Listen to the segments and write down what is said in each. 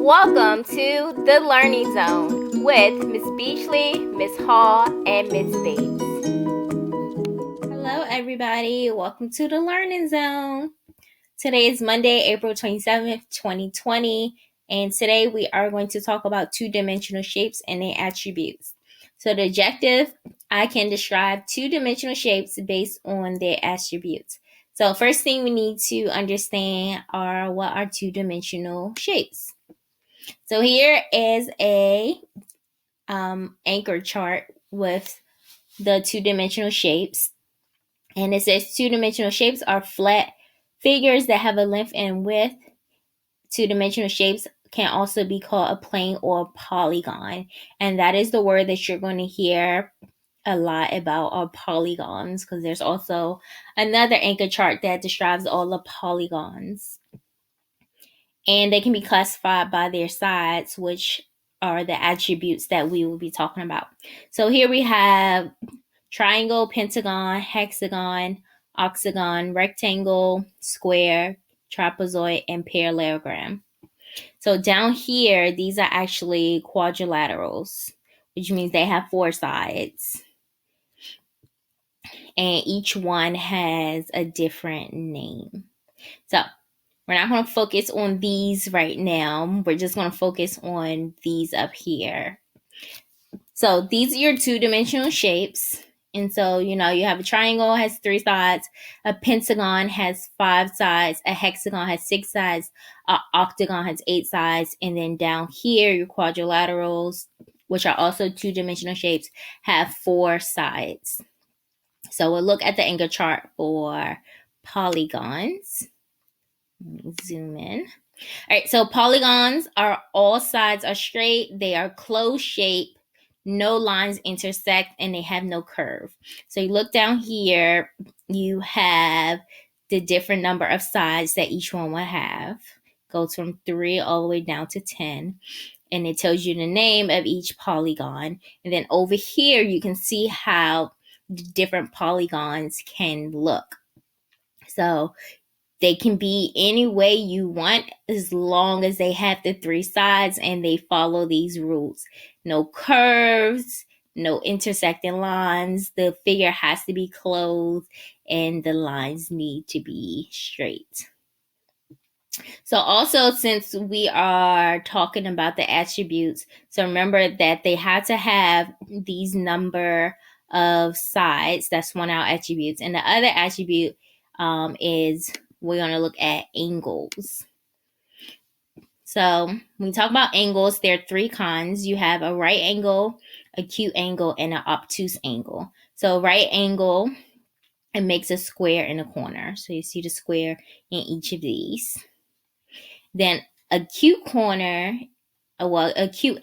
Welcome to the Learning Zone with Miss Beachley, Miss Hall, and Miss Bates. Hello, everybody. Welcome to the Learning Zone. Today is Monday, April 27th, 2020, and today we are going to talk about two-dimensional shapes and their attributes. So the objective, I can describe two-dimensional shapes based on their attributes. So first thing we need to understand are what are two-dimensional shapes. So here is a anchor chart with the two-dimensional shapes. And it says two-dimensional shapes are flat figures that have a length and width. Two-dimensional shapes can also be called a plane or a polygon. And that is the word that you're going to hear a lot about are polygons, because there's also another anchor chart that describes all the polygons. And they can be classified by their sides, which are the attributes that we will be talking about. So here we have triangle, pentagon, hexagon, octagon, rectangle, square, trapezoid, and parallelogram. So down here, these are actually quadrilaterals, which means they have four sides. And each one has a different name. So we're not going to focus on these right now. We're just going to focus on these up here. So these are your two-dimensional shapes. And so, you have a triangle has three sides, a pentagon has five sides, a hexagon has six sides, an octagon has eight sides, and then down here, your quadrilaterals, which are also two-dimensional shapes, have four sides. So we'll look at the anchor chart for polygons. Let me zoom in. All right, so polygons are all sides are straight. They are closed shape. No lines intersect, and they have no curve. So you look down here, you have the different number of sides that each one will have. Goes from 3 all the way down to 10. And it tells you the name of each polygon. And then over here, you can see how the different polygons can look. So they can be any way you want as long as they have the three sides and they follow these rules. No curves, no intersecting lines. The figure has to be closed and the lines need to be straight. So also, since we are talking about the attributes, so remember that they had to have these number of sides. That's one of our attributes. And the other attribute is we're going to look at angles. So when we talk about angles, there are three kinds. You have a right angle, acute angle, and an obtuse angle. So right angle, it makes a square in a corner. So you see the square in each of these. Then acute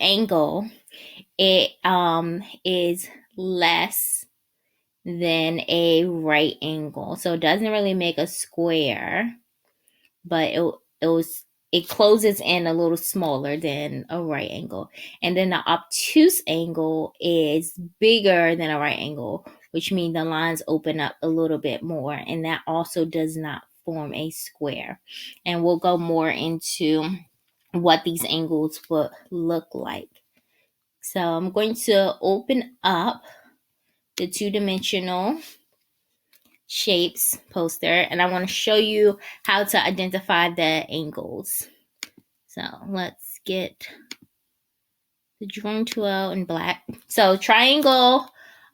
angle, it is less than a right angle. So it doesn't really make a square, but it closes in a little smaller than a right angle. And then the obtuse angle is bigger than a right angle, which means the lines open up a little bit more. And that also does not form a square. And we'll go more into what these angles would look like. So I'm going to open up the two-dimensional shapes poster, and I want to show you how to identify the angles. So let's get the drawing tool out in black. So triangle,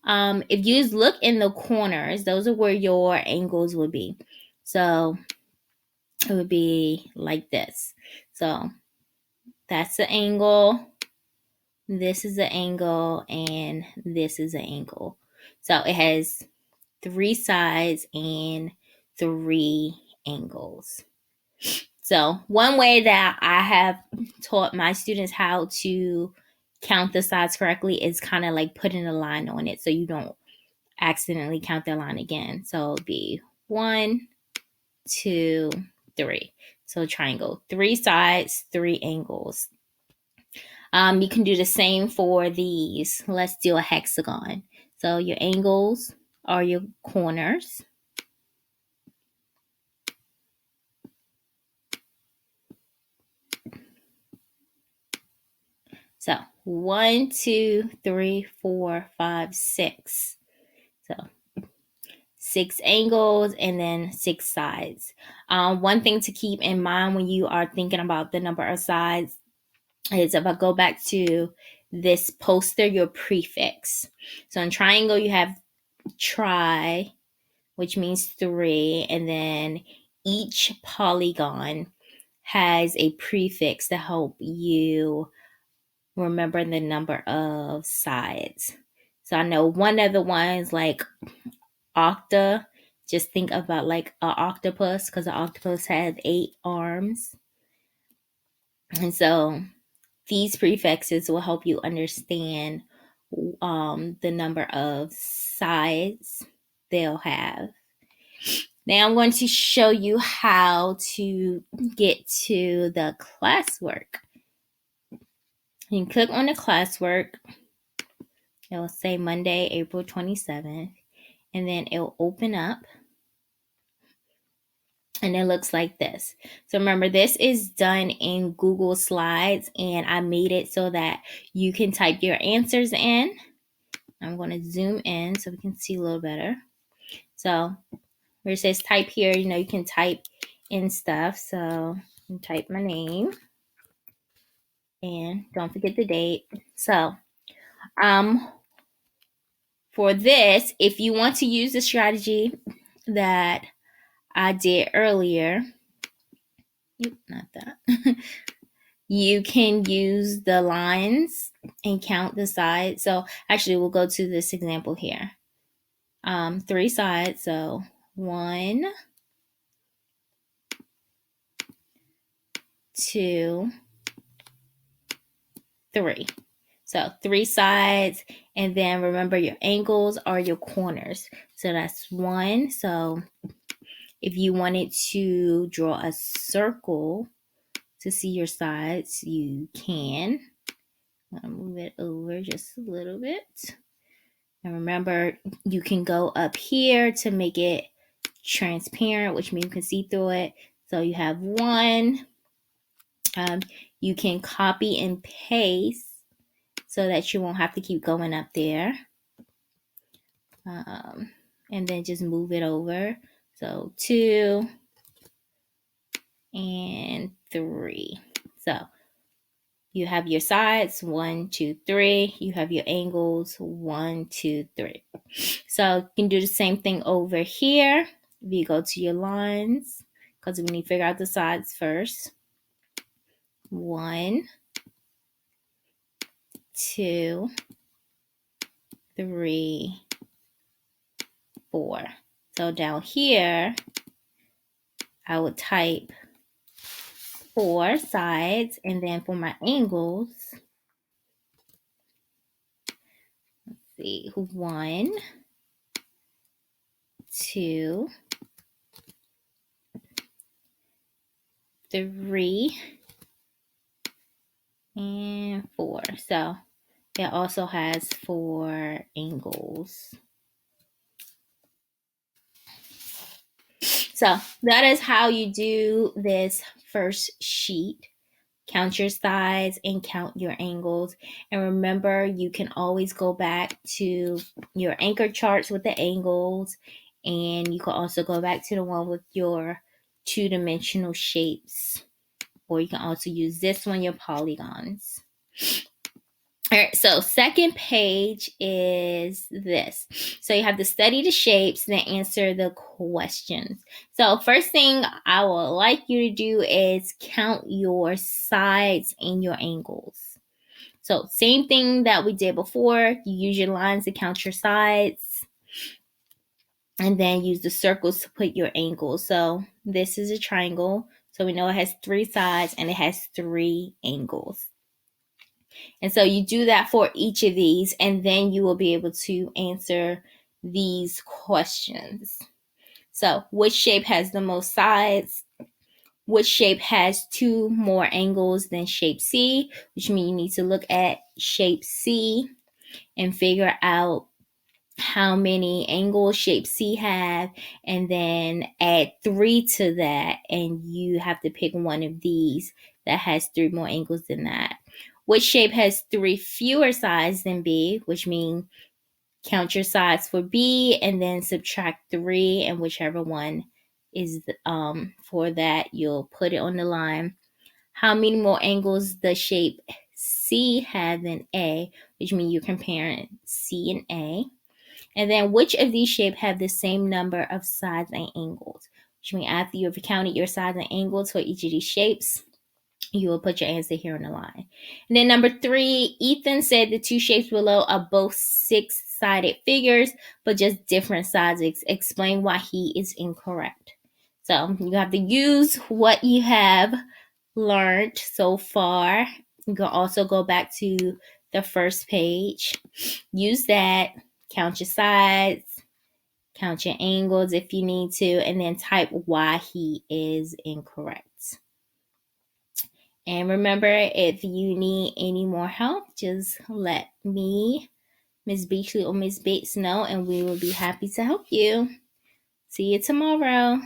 if you look in the corners, those are where your angles would be. So it would be like this. So that's the angle, this is the angle, and this is the angle. So it has three sides and three angles. So one way that I have taught my students how to count the sides correctly is kind of like putting a line on it so you don't accidentally count the line again. So it'll be 1, 2, 3. So triangle, three sides, three angles. You can do the same for these. Let's do a hexagon. So your angles are your corners. So 1, 2, 3, 4, 5, 6. So 6 angles and then 6 sides. One thing to keep in mind when you are thinking about the number of sides is, if I go back to this poster, your prefix. So in triangle, you have tri, which means 3, and then each polygon has a prefix to help you remember the number of sides. So I know one of the ones, like octa, just think about like an octopus, because an octopus has 8 arms. And so these prefixes will help you understand the number of sides they'll have. Now I'm going to show you how to get to the classwork. You can click on the classwork. It will say Monday, April 27th, and then it will open up. And it looks like this. So remember, this is done in Google Slides, and I made it so that you can type your answers in. I'm going to zoom in so we can see a little better. So where it says type here, you can type in stuff. So you type my name and don't forget the date. So for this, if you want to use the strategy that I did earlier, not that. You can use the lines and count the sides. So actually, we'll go to this example here. 3 sides. So 1, 2, 3. So 3 sides, and then remember your angles are your corners. So that's 1. So if you wanted to draw a circle to see your sides, you can. I'm gonna move it over just a little bit. And remember, you can go up here to make it transparent, which means you can see through it. So you have 1. You can copy and paste so that you won't have to keep going up there. And then just move it over. So 2 and 3. So you have your sides, 1, 2, 3. You have your angles, 1, 2, 3. So you can do the same thing over here. If you go to your lines, because we need to figure out the sides first. 1, 2, 3, 4. So down here, I would type 4 sides, and then for my angles, let's see, 1, 2, 3, and 4. So it also has 4 angles. So that is how you do this first sheet. Count your sides and count your angles. And remember, you can always go back to your anchor charts with the angles. And you can also go back to the one with your two-dimensional shapes. Or you can also use this one, your polygons. All right, so second page is this. So you have to study the shapes, then answer the questions. So first thing I would like you to do is count your sides and your angles. So same thing that we did before. You use your lines to count your sides, and then use the circles to put your angles. So this is a triangle. So we know it has 3 sides and it has 3 angles. And so you do that for each of these, and then you will be able to answer these questions. So which shape has the most sides? Which shape has 2 more angles than shape C? Which means you need to look at shape C and figure out how many angles shape C have, and then add 3 to that, and you have to pick one of these that has 3 more angles than that. Which shape has 3 fewer sides than B, which means count your sides for B and then subtract 3, and whichever one is for that, you'll put it on the line. How many more angles does shape C have than A, which means you're comparing C and A. And then which of these shapes have the same number of sides and angles, which means after you've counted your sides and angles for each of these shapes, you will put your answer here on the line. And then number 3, Ethan said the 2 shapes below are both 6-sided figures, but just different sides. Explain why he is incorrect. So you have to use what you have learned so far. You can also go back to the first page. Use that. Count your sides. Count your angles if you need to. And then type why he is incorrect. And remember, if you need any more help, just let me, Ms. Beachley or Ms. Bates know, and we will be happy to help you. See you tomorrow.